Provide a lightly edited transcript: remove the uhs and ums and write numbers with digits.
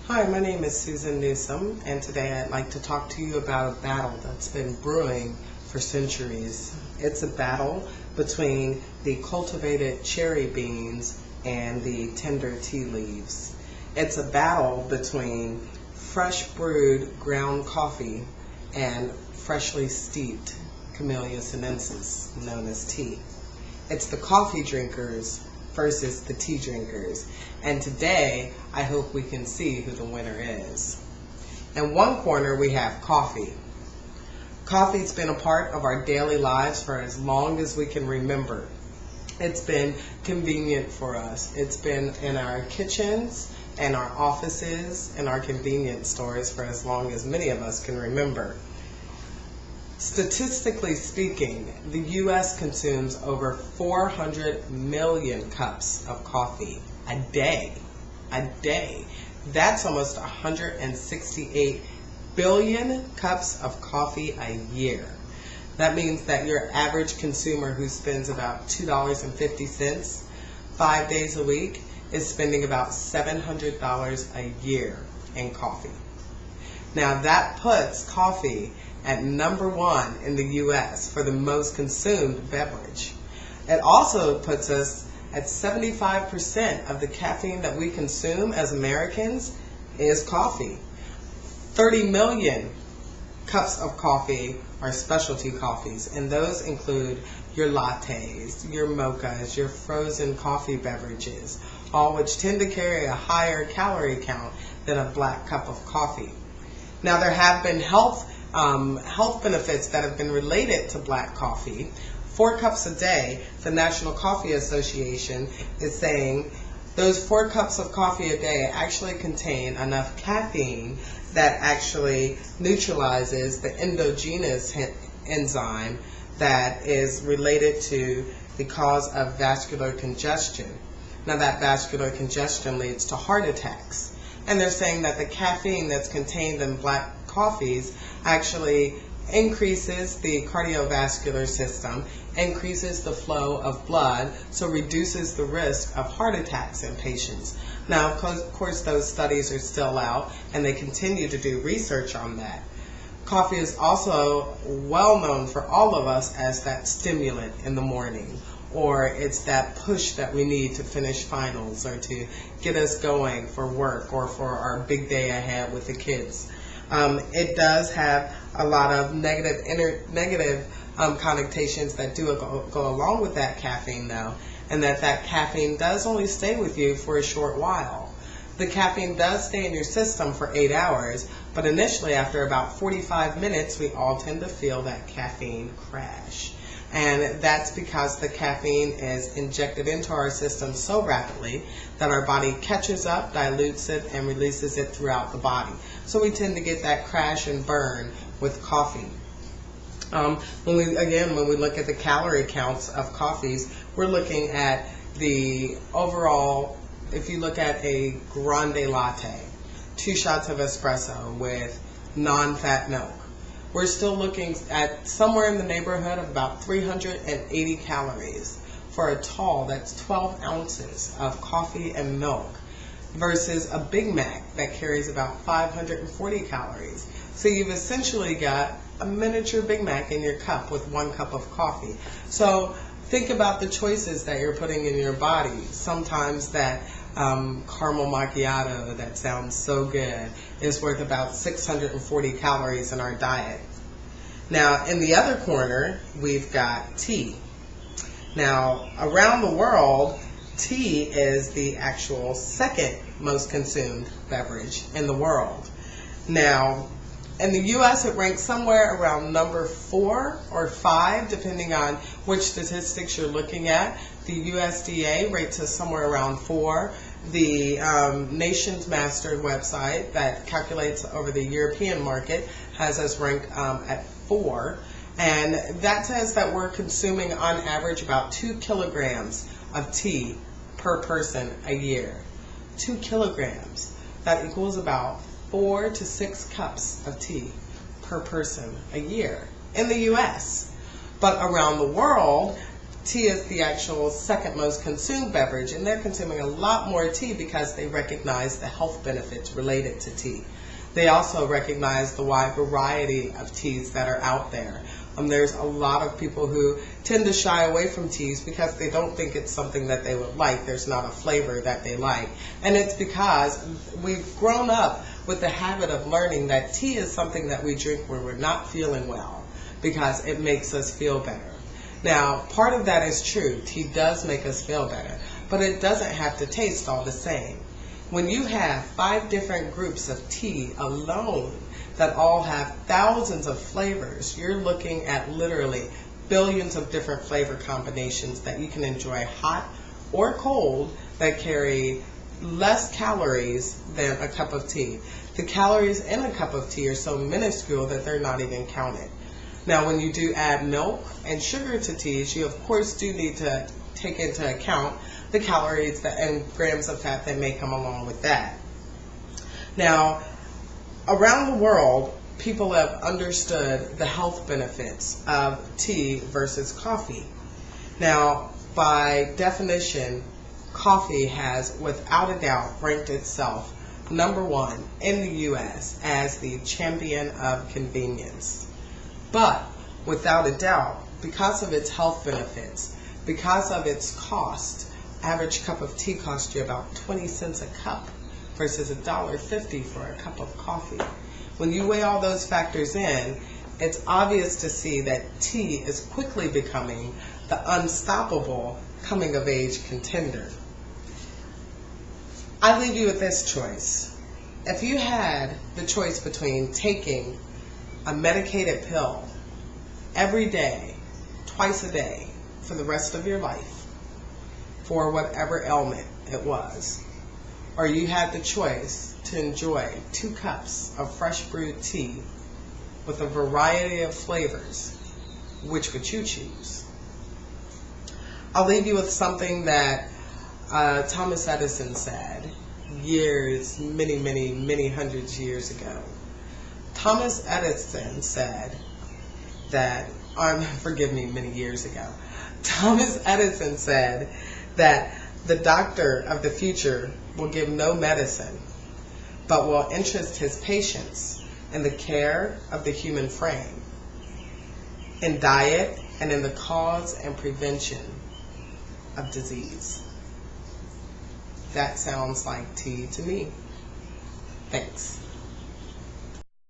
Hi, my name is Susan Newsom, and today I'd like to talk to you about a battle that's been brewing for centuries. It's a battle between the cultivated cherry beans and the tender tea leaves. It's a battle between fresh brewed ground coffee and freshly steeped Camellia sinensis, known as tea. It's the coffee drinkers versus the tea drinkers. And today, I hope we can see who the winner is. In one corner, we have coffee. Coffee's been a part of our daily lives for as long as we can remember. It's been convenient for us. It's been in our kitchens and our offices and our convenience stores for as long as many of us can remember. Statistically speaking, the U.S. consumes over 400 million cups of coffee a day. A day. That's almost 168 billion cups of coffee a year. That means that your average consumer who spends about $2.50 5 days a week is spending about $700 a year in coffee. Now that puts coffee at number one in the U.S. for the most consumed beverage. It also puts us at 75% of the caffeine that we consume as Americans is coffee. 30 million cups of coffee are specialty coffees, and those include your lattes, your mochas, your frozen coffee beverages, all which tend to carry a higher calorie count than a black cup of coffee. Now there have been health benefits that have been related to black coffee. 4 cups a day, the National Coffee Association is saying those 4 cups of coffee a day actually contain enough caffeine that actually neutralizes the endogenous enzyme that is related to the cause of vascular congestion. Now that vascular congestion leads to heart attacks. And they're saying that the caffeine that's contained in black coffees actually increases the cardiovascular system, increases the flow of blood, so reduces the risk of heart attacks in patients. Now, of course, those studies are still out, and they continue to do research on that. Coffee is also well known for all of us as that stimulant in the morning, or it's that push that we need to finish finals or to get us going for work or for our big day ahead with the kids. It does have a lot of negative connotations that do go along with that caffeine, though, and that caffeine does only stay with you for a short while. The caffeine does stay in your system for 8 hours, but initially after about 45 minutes, we all tend to feel that caffeine crash. And that's because the caffeine is injected into our system so rapidly that our body catches up, dilutes it, and releases it throughout the body. So we tend to get that crash and burn with coffee. When we look at the calorie counts of coffees, we're looking at the overall, if you look at a grande latte, 2 shots of espresso with non-fat milk, we're still looking at somewhere in the neighborhood of about 380 calories for a tall, that's 12 ounces of coffee and milk, versus a Big Mac that carries about 540 calories. So you've essentially got a miniature Big Mac in your cup with 1 cup of coffee. So think about the choices that you're putting in your body. Sometimes that caramel macchiato that sounds so good is worth about 640 calories in our diet. Now, in the other corner, we've got tea. Now, around the world, tea is the actual second most consumed beverage in the world. Now, in the U.S., it ranks somewhere around number 4 or 5, depending on which statistics you're looking at. The USDA rates us somewhere around 4. The Nation's Master website that calculates over the European market has us ranked at 4. And that says that we're consuming on average about 2 kilograms of tea per person a year. 2 kilograms. That equals about 4 to 6 cups of tea per person a year in the U.S. But around the world, tea is the actual second most consumed beverage, and they're consuming a lot more tea because they recognize the health benefits related to tea. They also recognize the wide variety of teas that are out there. There's a lot of people who tend to shy away from teas because they don't think it's something that they would like. There's not a flavor that they like. And it's because we've grown up with the habit of learning that tea is something that we drink when we're not feeling well because it makes us feel better. Now, part of that is true. Tea does make us feel better, but it doesn't have to taste all the same. When you have 5 different groups of tea alone that all have thousands of flavors, you're looking at literally billions of different flavor combinations that you can enjoy hot or cold that carry less calories than a cup of tea. The calories in a cup of tea are so minuscule that they're not even counted. Now, when you do add milk and sugar to teas, you of course do need to take into account the calories and grams of fat that may come along with that. Now, around the world, people have understood the health benefits of tea versus coffee. Now, by definition, coffee has, without a doubt, ranked itself #1 in the U.S. as the champion of convenience. But, without a doubt, because of its health benefits, because of its cost, average cup of tea costs you about 20 cents a cup versus $1.50 for a cup of coffee. When you weigh all those factors in, it's obvious to see that tea is quickly becoming the unstoppable coming-of-age contender. I leave you with this choice. If you had the choice between taking a medicated pill every day, twice a day, for the rest of your life, for whatever ailment it was, or you had the choice to enjoy 2 cups of fresh brewed tea with a variety of flavors, which would you choose? I'll leave you with something that Thomas Edison said years, many hundreds years ago. Thomas Edison said that, forgive me, many years ago. Thomas Edison said that the doctor of the future will give no medicine, but will interest his patients in the care of the human frame, in diet, and in the cause and prevention of disease. That sounds like tea to me. Thanks.